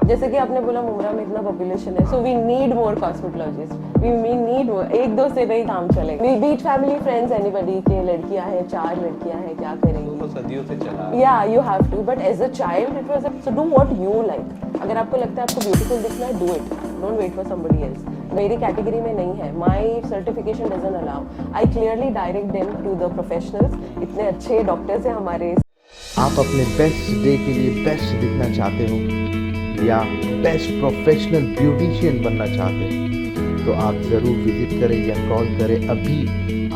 जैसे कि आपने बोला मुमरा में इतना पॉपुलेशन है, so we need more cosmetologist, we need more, एक दो से नहीं काम चलेगा। बीट फैमिली फ्रेंड्स एनीबॉडी के लड़कियां हैं, 4 लड़कियां हैं, क्या करेंगी? तो सदियों से चला। या you have to, but as a child it was, so do what you like. अगर आपको लगता है आपको ब्यूटीफुल दिखना है, do it, don't wait for somebody else. मेरी कैटेगरी में नहीं है, my certification doesn't allow, I clearly direct them to the professionals. इतने अच्छे डॉक्टर्स हैं हमारे। आप अपने बेस्ट डे के लिए बेस्ट दिखना चाहते हो या बेस्ट प्रोफेशनल ब्यूटिशियन बनना चाहते हैं तो आप ज़रूर विजिट करें या कॉल करें अभी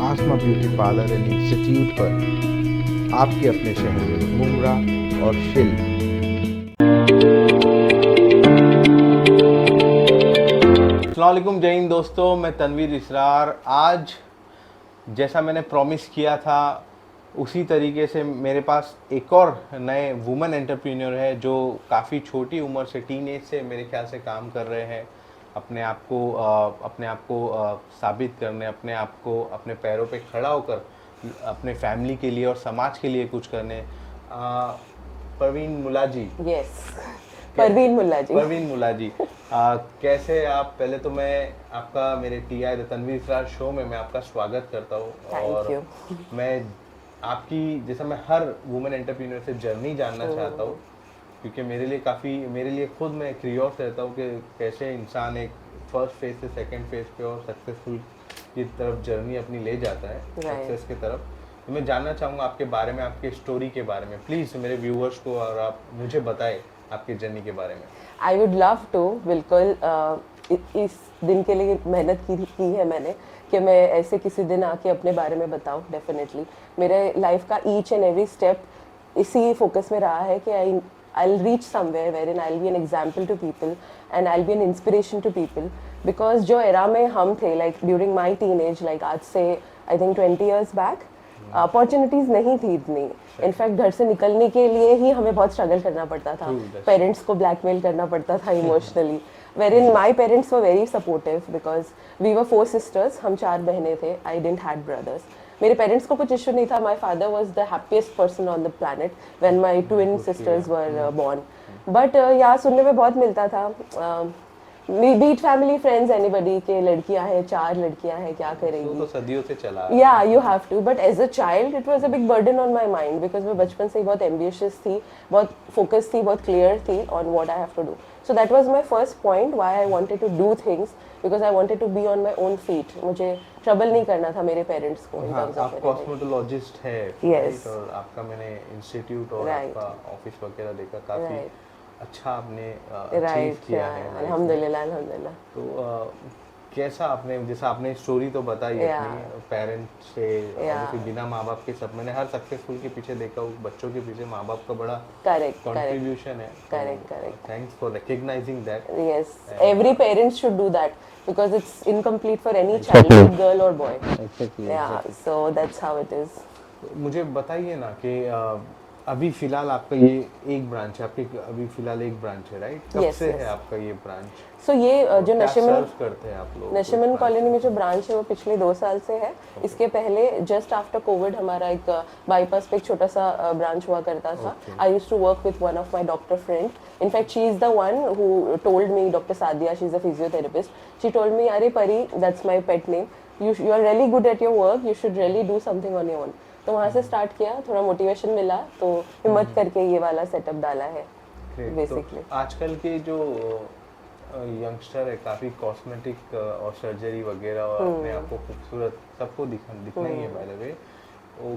आसमा ब्यूटी पार्लर एंड इंस्टीट्यूट पर, आपके अपने शहर में मुमरा और शिल। अस्सलाम वालेकुम, जय हिंद दोस्तों, मैं तनवीर इसरार। आज जैसा मैंने प्रॉमिस किया था उसी तरीके से मेरे पास एक और नए वुमेन एंटरप्रेन्योर है जो काफ़ी छोटी उम्र से, टीनेज से मेरे ख्याल से काम कर रहे हैं अपने आप को साबित करने, अपने आप को अपने पैरों पे खड़ा होकर अपने फैमिली के लिए और समाज के लिए कुछ करने। परवीन मुल्ला जी। यस, परवीन मुल्ला जी। परवीन मुल्ला जी, कैसे आप? पहले तो मैं आपका मेरे TI the Tanveer Israr show में मैं आपका स्वागत करता हूँ और मैं आपकी, जैसा मैं हर वुमेन एंटरप्रेन्योर से जर्नी जानना चाहता हूँ, क्योंकि मेरे लिए खुद मैं क्यूरियस रहता हूँ कि कैसे इंसान एक फर्स्ट फेज से सेकंड फेज पे और सक्सेसफुल की तरफ जर्नी अपनी ले जाता है, सक्सेस की तरफ। तो मैं जानना चाहूँगा आपके बारे में, आपके स्टोरी के बारे में। प्लीज़ मेरे व्यूअर्स को और आप मुझे बताएं आपकी जर्नी के बारे में। आई वुड लव टू, बिल्कुल। इस दिन के लिए मेहनत की है मैंने कि मैं ऐसे किसी दिन आके अपने बारे में बताऊं। डेफिनेटली मेरे लाइफ का ईच एंड एवरी स्टेप इसी फोकस में रहा है कि I'll reach somewhere wherein I'll be an example to people and I'll be an inspiration to people, because जो एरा में हम थे, like during my teenage, like आज से I think 20 years back, opportunities नहीं थी इतनी। इनफैक्ट घर से निकलने के लिए ही हमें बहुत स्ट्रगल करना पड़ता था, पेरेंट्स को ब्लैकमेल करना पड़ता था emotionally, wherein my parents were very supportive because we were 4 sisters, हम 4 बहनें थे, I didn't had brothers। मेरे पेरेंट्स को कुछ इशू नहीं था, my father was the happiest person on the planet when my twin sisters were born. But यहाँ सुनने में बहुत मिलता था, बीट फैमिली फ्रेंड्स एनीबॉडी के लड़कियां हैं, 4 लड़कियां हैं, क्या करेंगी? तो सदियों से चला। या you have to, but as a child it was a big burden on my mind, because मैं बचपन से ही बहुत एम्बिशियस थी, बहुत फोकस थी, बहुत क्लियर थी on what I have to do. So that was my first point why I wanted to do things, because I wanted to be on my own feet. मुझे ट्रबल नहीं करना था मेरे पेरेंट्स को। आप कॉस्मेटोलॉजिस्ट है। Yes. और आपका मैंने इंस्टीट्यूट और आपका ऑफिस वगैरह देखा, काफी अच्छा आपने अचीव किया है। अल्हम्दुलिल्लाह, अल्हम्दुलिल्लाह। तो कैसा आपने, जैसा आपने स्टोरी तो बताई अपनी पेरेंट्स से, बिना माँ बाप के सब, मैंने हर सक्सेसफुल के पीछे देखा, बच्चों के पीछे माँ बाप का बड़ा कंट्रीब्यूशन है। Correct. Thanks for recognising that. Yes, every parents should do that because it's incomplete for any child, girl or boy. Exactly. So that's how it is. मुझे बताइए ना कि अभी फिलहाल आपका ये एक ब्रांच है, आपके अभी फिलहाल एक ब्रांच है, राइट? कब से है आपका ये ब्रांच? सो ये जो नशेमन करते हैं आप लोग, नशेमन कॉलोनी में जो ब्रांच है वो पिछले 2 साल से है। इसके पहले जस्ट आफ्टर कोविड हमारा एक बाईपास पे एक छोटा सा ब्रांच हुआ करता था। I used to work with one of my doctor friend, in fact she is the one who told me, doctor Sadia, she is a physiotherapist, she told me, अरे Pari, that's my pet name, you are really good at your work, you should really do something on your own. तो वहाँ से start किया, थोड़ा motivation मिला तो हिम्मत करके ये वाला सेटअप डाला है बेसिकली। तो आजकल के जो यंगस्टर है, काफी कॉस्मेटिक और सर्जरी वगैरह और अपने आप को खूबसूरत सबको दिखना ही है, बाय द वे वो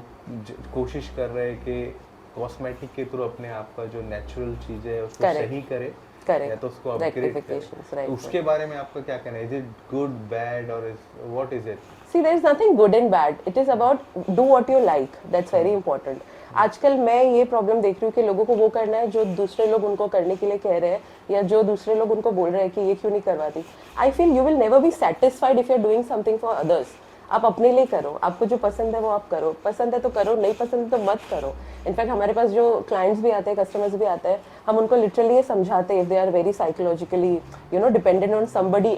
कोशिश कर रहे हैं कि कॉस्मेटिक के थ्रू अपने आप का जो नेचुरल चीज है उसको सही करे, या तो उसको अपग्रेड करे। उसके बारे में आपका क्या कहना है? इज इट गुड, बैड, और what is it? See, there is nothing good and bad. It is about do what you like. That's very important. आजकल मैं ये प्रॉब्लम देख रही हूँ कि लोगों को वो करना है जो दूसरे लोग उनको करने के लिए कह रहे हैं, या जो दूसरे लोग उनको बोल रहे हैं कि ये क्यों नहीं करवाती। I feel you will never be satisfied if you are doing something for others. आप अपने लिए करो, आपको जो पसंद है वो आप करो, पसंद है तो करो, नहीं पसंद है तो मत करो। इनफैक्ट हमारे पास जो क्लाइंट्स भी आते हैं, कस्टमर्स भी आते हैं, हम उनको लिटरली ये समझाते हैं, if they are very psychologically dependent on somebody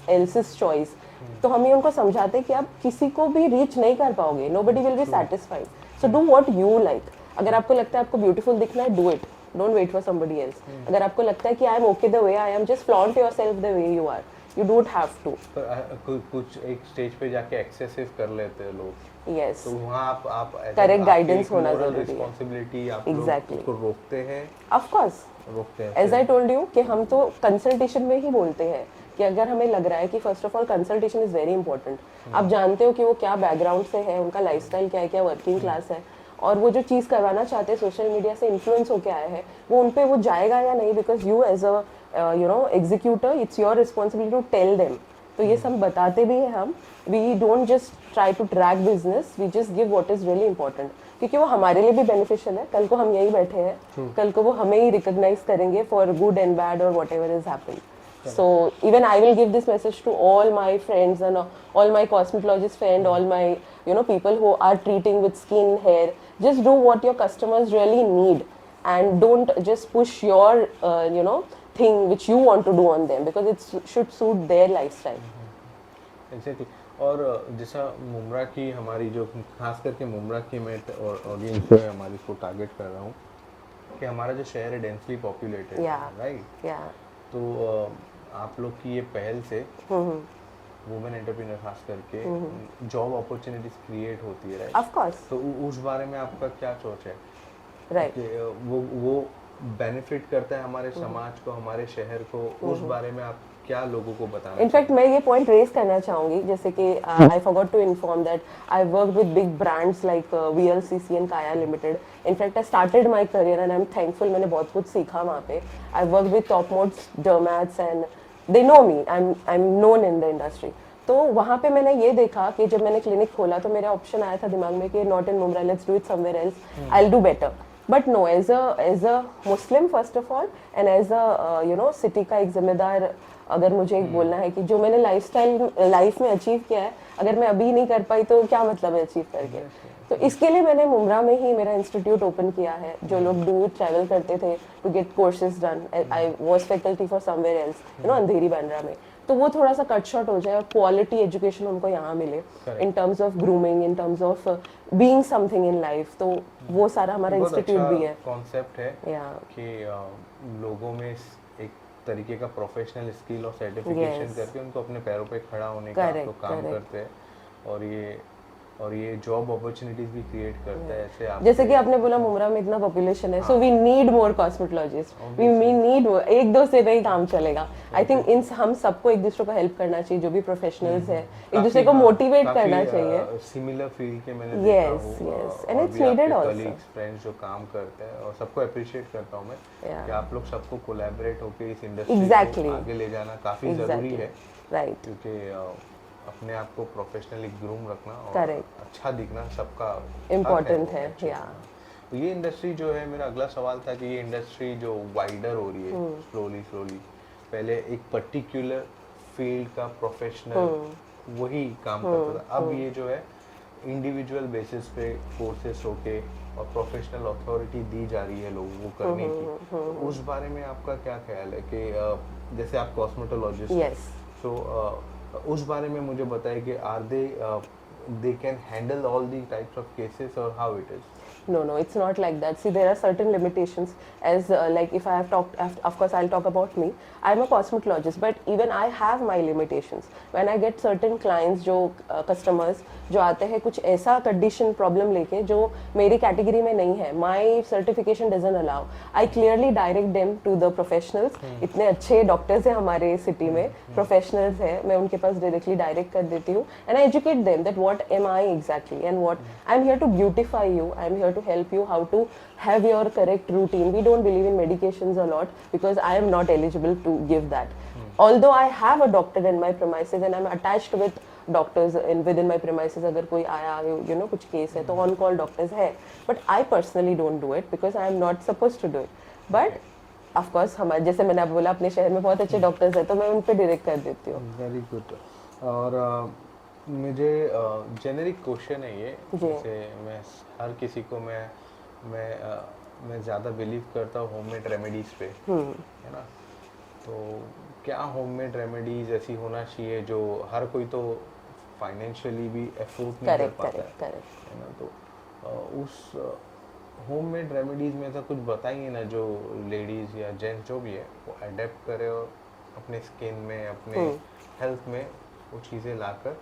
else's choice, तो हम ये उनको समझाते हैं कि आप किसी को भी रीच नहीं कर पाओगे, nobody will be satisfied, so do what you like. अगर आपको लगता है आपको ब्यूटीफुल दिखना है, do it, don't wait for somebody else. अगर आपको लगता है कि I am okay the way I am, just flaunt yourself the way you are. You don't have to. कुछ एक स्टेज पे जाके एक्सेसिव कर लेते हैं लोग. Yes. तो वहाँ आप करेक्ट गाइडेंस होना जरूरी है. रिस्पांसिबिलिटी आप Exactly. लोग को रोकते हैं. Of course. रोकते हैं. As I told you कि हम तो कंसल्टेशन में ही बोलते हैं कि अगर हमें लग रहा है कि first of all consultation is very important. आप जानते हो कि वो क्या बैकग्राउंड से है, उनका लाइफस्टाइल क्या है, क्या वर्किंग क्लास है, और वो जो चीज़ करवाना चाहते हैं सोशल मीडिया से इन्फ्लुएंस होके आया है वो उन पे वो जाएगा या नहीं, because you as a executor it's your responsibility to tell them. तो ये सब बताते भी हैं हम. We don't just try to track business, we just give what is really important, क्योंकि वो हमारे लिए भी बेनिफिशियल है. कल को हम यही बैठे हैं, कल को वो हमें ही रिकॉग्नाइज करेंगे फॉर गुड एंड बैड और what ever is happening. So even I will give this message to all my friends and all my cosmetologist friend, all my people who are treating with skin, hair. Just do what your customers really need, and don't just push your thing which you want to do on them, because it should suit their lifestyle. Exactly. और जैसा मुमरा की हमारी जो खास करके मुमरा की मैं और ऑडियंस जो है हमारी को टारगेट कर रहा हूँ कि हमारा जो शहर है डेंसली पॉपुलेटेड है, राइट. तो आप लोग की ये पहल से वुमेन एंटरप्रेन्योर खास करके जॉब अपॉर्चुनिटीज क्रिएट होती है, राइट. Of course. तो उस बारे में आपका क्या सोच है, राइट. वो बेनिफिट करता है हमारे समाज को, हमारे शहर को, उस बारे में आप क्या लोगों को बताना? इनफैक्ट मैं ये पॉइंट रेज करना चाहूंगी, जैसे कि I forgot to inform that I worked with big brands like VLCC and Kaya limited. In fact I started my career and I am thankful, मैंने बहुत कुछ सीखा वहाँ पे. I work with top most dermats and they know me, I am known in the industry. तो वहाँ पे मैंने ये देखा कि जब मैंने क्लिनिक खोला तो मेरा ऑप्शन आया था दिमाग में कि not in Mumbra, let's do it somewhere else, I will do better. But no, as a Muslim first of all and as a city का एक जिम्मेदार, अगर मुझे एक बोलना है कि जो मैंने लाइफ में अचीव किया है, अगर मैं अभी नहीं कर पाई तो क्या मतलब है अचीव करके. तो इसके लिए मैंने मुमरा में ही मेरा इंस्टीट्यूट ओपन किया है. जो लोग दूर ट्रैवल करते थे to get courses done, I was faculty for somewhere else, Andheri Bandra में, तो वो थोड़ा सा कट शॉर्ट हो जाए और क्वालिटी एजुकेशन उनको यहाँ मिले in terms of grooming, in terms of being something in life. तो वो सारा हमारा इंस्टीट्यूट भी है. कॉन्सेप्ट है कि लोगों में एक तरीके का प्रोफेशनल स्किल और सर्टिफिकेशन करके उनको अपने पैरों पे खड़ा होने का आप लोग काम करते हैं, और ये जॉब अपॉर्चुनिटीज भी क्रिएट करता है. ऐसे आप जैसे कि आपने बोला मुमरा में इतना पॉपुलेशन है, so we need more cosmetologist, we need, एक दो से नहीं काम चलेगा. आई थिंक इन हम सबको एक दूसरे को हेल्प करना चाहिए, जो भी प्रोफेशनल्स है एक दूसरे को मोटिवेट करना चाहिए. सिमिलर फील्ड के मैंने देखा yes and it's needed also. Colleagues, friends जो काम करते हैं, और सबको अप्रिशिएट करता हूं मैं कि आप लोग सबको कोलैबोरेट होकर इस इंडस्ट्री को आगे ले जाना काफी जरूरी है, राइट. क्योंकि अपने आप को प्रोफेशनली ग्रूम रखना और Correct. अच्छा दिखना सबका इम्पोर्टेंट है. तो ये इंडस्ट्री जो है, मेरा अगला सवाल था कि ये इंडस्ट्री जो वाइडर हो रही है स्लोली, पहले एक पर्टिकुलर फील्ड का प्रोफेशनल वही काम करता था, अब ये जो है इंडिविजुअल बेसिस पे कोर्सेस होके और प्रोफेशनल अथॉरिटी दी जा रही है लोगों को करने की. उस बारे में आपका क्या ख्याल है कि जैसे आप कॉस्मेटोलॉजिस्ट हैं, तो उस बारे में मुझे बताइए कि are they can handle all the types of cases और how it is? No, it's not like that. See, there are certain limitations. As like if I have talked, of course I'll talk about me. I'm a cosmetologist, but even I have my limitations. When I get certain clients, जो customers जो आते हैं कुछ ऐसा condition problem लेके जो मेरी category में नहीं है, my certification doesn't allow. I clearly direct them to the professionals. इतने अच्छे doctors हैं हमारे city में, professionals हैं, मैं उनके पास directly direct कर देती हूँ, and I educate them that what am I exactly and what I'm here to beautify you. I'm here to help you how to have your correct routine. We don't believe in medications a lot because I am not eligible to give that. Although I have a doctor in my premises and I'm attached with doctors within my premises. अगर कोई आया कुछ case है तो on call doctors है, but I personally don't do it because I am not supposed to do it. But of course हमारे जैसे मैंने आप बोला अपने शहर में बहुत अच्छे डॉक्टर्स हैं तो मैं उन पे डायरेक्ट कर देती हूँ. Very good. और मुझे जेनेरिक क्वेश्चन है ये, जैसे मैं हर किसी को मैं ज़्यादा बिलीव करता हूँ होममेड रेमेडीज़ पे, है ना. तो क्या होममेड रेमेडीज़ ऐसी होना चाहिए जो हर कोई तो फाइनेंशियली भी एफोर्ड नहीं कर पाता है ना. तो होममेड रेमेडीज में ऐसा कुछ बताएंगे ना जो लेडीज या जेंट्स जो भी है वो अडेप्ट करे और अपने स्किन में अपने हेल्थ में वो चीज़ें लाकर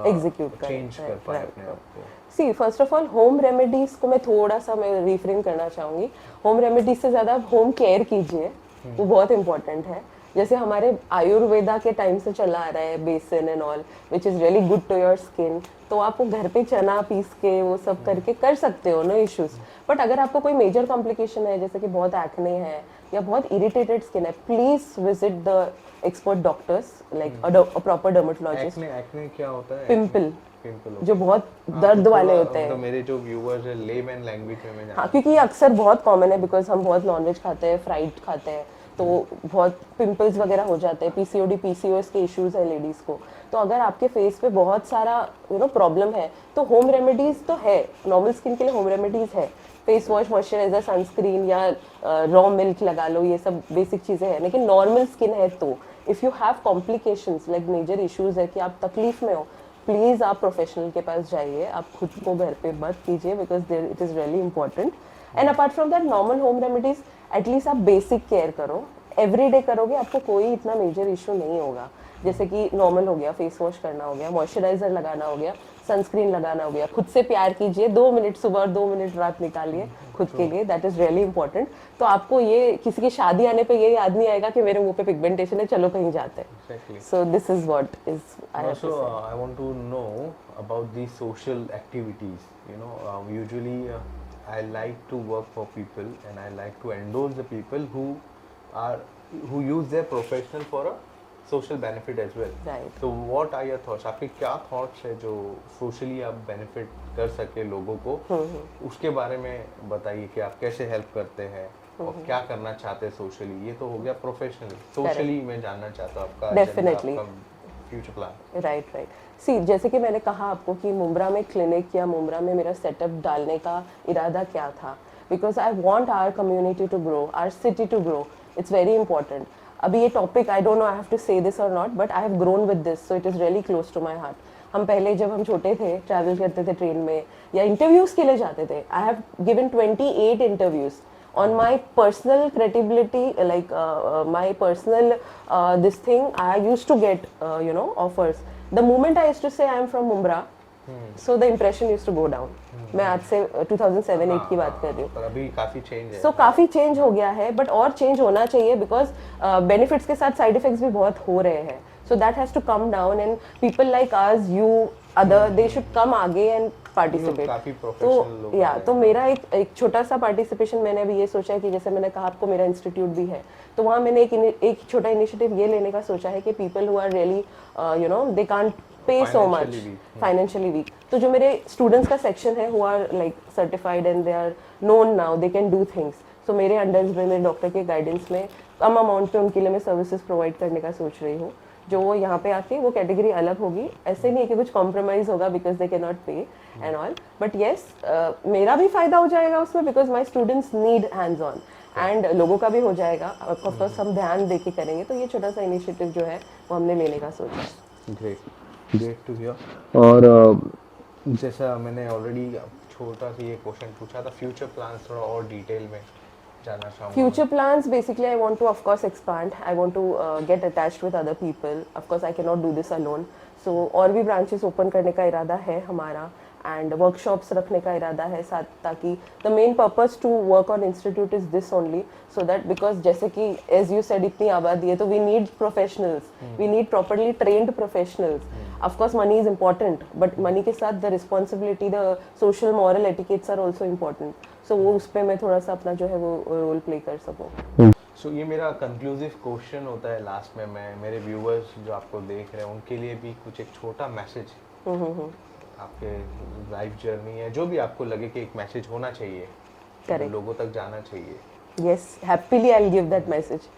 एग्जीक्यूट चेंज कर पाए अपने आप को। See first of all home remedies को मैं थोड़ा सा मैं रिफ्रेम करना चाहूँगी। होम रेमेडीज से ज़्यादा आप होम केयर कीजिए, वो बहुत इंपॉर्टेंट है। जैसे हमारे आयुर्वेदा के टाइम से चला आ रहा है besan and all which is really good to your skin, तो आप वो घर पे चना पीस के वो सब करके कर सकते हो, नो इश्यूज। बट अगर आपको कोई मेजर कॉम्प्लिकेशन है जैसे कि बहुत एक्ने है या बहुत इरिटेटेड स्किन है, please visit the expert doctors like a proper dermatologist. Acne क्या होता है? पिंपल पिंपल जो बहुत दर्द वाले होते हैं। तो मेरे जो व्यूअर्स है लेमैन लैंग्वेज में मैं हाँ, क्योंकि ये अक्सर बहुत कॉमन है बिकॉज हम बहुत नॉनवेज खाते हैं, फ्राइड खाते हैं, तो बहुत पिंपल्स वगैरह हो जाते हैं। पीसीओडी पीसीओएस के इश्यूज है लेडीज को। तो अगर आपके फेस पे बहुत सारा प्रॉब्लम है तो होम रेमेडीज तो है, नॉर्मल स्किन के लिए होम रेमेडीज है। फेस वॉश, मॉइस्चराइजर, सनस्क्रीन या रॉ मिल्क लगा लो, ये सब बेसिक चीज़ें हैं। लेकिन नॉर्मल स्किन है तो if you have complications like major issues है कि आप तकलीफ में हो, प्लीज़ आप प्रोफेशनल के पास जाइए। आप खुद को घर पे मत कीजिए because it is really important. And apart from that normal home remedies at least आप बेसिक केयर करो, एवरी डे करोगे आपको कोई इतना मेजर इशू नहीं होगा। जैसे कि नॉर्मल हो गया, फेस वॉश करना हो गया, मॉइस्चराइजर लगाना हो गया, सनस्क्रीन लगाना हो गया। खुद से प्यार कीजिए, 2 मिनट सुबह और 2 मिनट रात निकालिए खुद के लिए, दैट इज रियली इंपॉर्टेंट। तो आपको ये किसी की शादी आने पे ये याद नहीं आएगा कि मेरे मुंह पे पिगमेंटेशन है, चलो कहीं जाते हैं। So this is what is I have to say. I want to know about these social activities. Usually I like to work for people and I like to endorse the people who use their professional for a social benefit as well. Right. So what are your thoughts? आपके क्या thoughts है जो socially आप benefit कर सके लोगों को, उसके बारे में बताइए कि आप कैसे help करते हैं और क्या करना चाहते हैं socially। ये तो हो गया professionally, socially मैं जानना चाहता हूँ आपका Definitely. Future plan. राइट। सी जैसे कि मैंने कहा आपको कि मुंब्रा में क्लिनिक या मुंब्रा में मेरा सेटअप डालने का इरादा क्या था, because I want our community to grow, our city to grow. It's very important. अभी ये topic I don't know I have to say this और not, but I have grown with this, so it is really close to my heart. हम पहले जब हम छोटे थे travel करते थे ट्रेन में या इंटरव्यूज़ के लिए जाते थे, I have given 28 interviews on my personal credibility, like my personal this thing I used to get offers the moment I used to say I am from Mumbra. So the impression used to go down. मैं आज से 2007-8 की बात कर रही हूँ। पर अभी काफी चेंज है। So काफी चेंज हो गया है, बट और चेंज होना चाहिए बिकॉज बेनिफिट्स के साथ साइड इफेक्ट्स भी बहुत हो रहे हैं। So that has to come down and people like us, you, other, they should come आगे and पार्टिसिपेट। काफी प्रोफेशनल लोग या तो मेरा एक छोटा सा पार्टिसिपेशन मैंने अभी ये सोचा है कि जैसे मैंने कहा आपको मेरा इंस्टीट्यूट भी है, तो वहाँ मैंने एक छोटा इनिशिएटिव ये लेने का सोचा है कि people who are really they can't pay so much, financially week, तो जो मेरे स्टूडेंट्स का सेक्शन है who are like certified and they are known now, they can do things. So मेरे अंडर में मेरे डॉक्टर के गाइडेंस में कम अमाउंट पे उनके लिए मैं सर्विसेज प्रोवाइड करने का सोच रही हूँ। जो वो यहाँ पे आके वो कैटेगरी अलग होगी, ऐसे नहीं है कि कुछ कॉम्प्रोमाइज होगा बिकॉज दे कैन नॉट पे एंड ऑल, बट येस मेरा भी फायदा हो जाएगा उसमें because my students need hands on and लोगों का भी हो जाएगा। ऑफकोर्स हम ध्यान दे के करेंगे, तो ये छोटा सा इनिशिएटिव जो है वो हमने लेने का सोचा है। Great to hear. और जैसा मैंने ऑलरेडी छोटा सा ये क्वेश्चन पूछा था, फ्यूचर प्लान्स थोड़ा और डिटेल में जानना चाहूँगा। Future plans, basically I want to of course expand. I want to get attached with other people. Of course I cannot do this alone. So और भी branches open करने का इरादा है हमारा and workshops रखने का इरादा है साथ, ताकि the main purpose to work on institute is this only, so that because जैसे कि as you said इतनी आबादी है तो we need professionals, we need properly trained professionals. Of course money is important, but money के साथ the responsibility, the social moral etiquettes are also important. So वो उस पे मैं थोड़ा सा अपना जो है वो रोल प्ले कर सकूँ। सो ये मेरा कंक्लूसिव क्वेश्चन होता है लास्ट में, मैं मेरे व्यूअर्स जो आपको देख रहे हैं उनके लिए भी कुछ एक छोटा मैसेज, आपके लाइफ जर्नी है जो भी आपको लगे कि एक मैसेज होना चाहिए, Correct. लोगों तक जाना चाहिए। Yes, happily I'll give that message.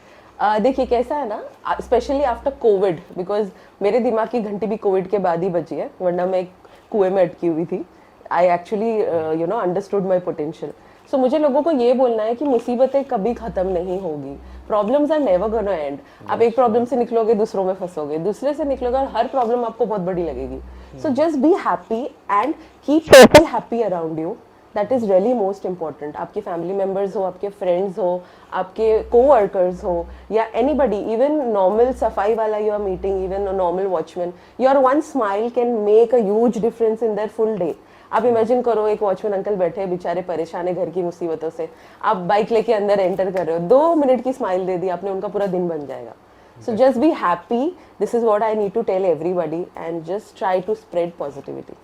देखिए कैसा है ना, स्पेशली आफ्टर कोविड, बिकॉज मेरे दिमाग की घंटी भी कोविड के बाद ही बजी है, वरना मैं एक कुएं में अटकी हुई थी। I actually understood my potential. So मुझे लोगों को ये बोलना है कि मुसीबतें कभी ख़त्म नहीं होगी, problems are never gonna end. आप एक प्रॉब्लम से निकलोगे दूसरों में फंसोगे, दूसरे से निकलोगे और हर प्रॉब्लम आपको बहुत बड़ी लगेगी। So just be happy and keep people happy around you, that is really most important. आपके फैमिली मेम्बर्स हो, आपके फ्रेंड्स हो, आपके कोवर्कर्स हो, या एनीबडी, इवन नॉर्मल सफाई वाला you are meeting, even normal watchman, your one smile can make a huge difference in their full day. आप इमेजिन करो, एक वॉचमैन अंकल बैठे हैं बेचारे परेशान है घर की मुसीबतों से, आप बाइक लेके अंदर एंटर कर रहे हो, 2 मिनट की स्माइल दे दी आपने, उनका पूरा दिन बन जाएगा। So just be happy. This is what I need to tell everybody, and just try to spread positivity.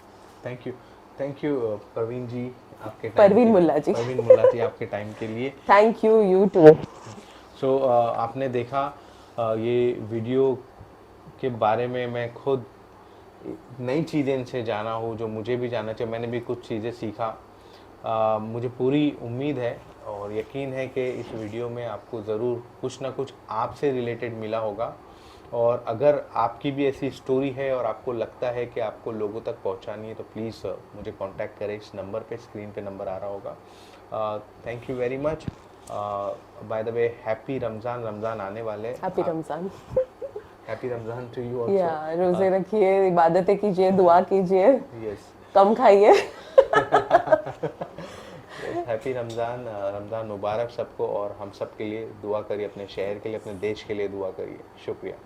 Thank you Praveen ji, आपके परवीन मुल्ला जी। परवीन मुल्ला जी, आपके टाइम के लिए। Thank you, you too. सो आपने देखा ये वीडियो के बारे में मैं खुद नई चीज़ें इनसे जाना हूँ, जो मुझे भी जानना चाहिए। मैंने भी कुछ चीज़ें सीखा। मुझे पूरी उम्मीद है और यकीन है कि इस वीडियो में आपको ज़रूर कुछ ना कुछ आपसे रिलेटेड मिला होगा। और अगर आपकी भी ऐसी स्टोरी है और आपको लगता है कि आपको लोगों तक पहुंचानी है, तो प्लीज़ मुझे कांटेक्ट करें इस नंबर पे, स्क्रीन पे नंबर आ रहा होगा। Thank you very much. By the way, happy Ramzan. Ramzan आने वाले। Happy Ramzan. Happy Ramzan to you also. या रोजे रखिए, इबादतें कीजिए, दुआ कीजिए, यस, कम खाइए। हैप्पी रमज़ान। रमज़ान मुबारक सबको, और हम सब के लिए दुआ करिए, अपने शहर के लिए, अपने देश के लिए दुआ करिए। शुक्रिया।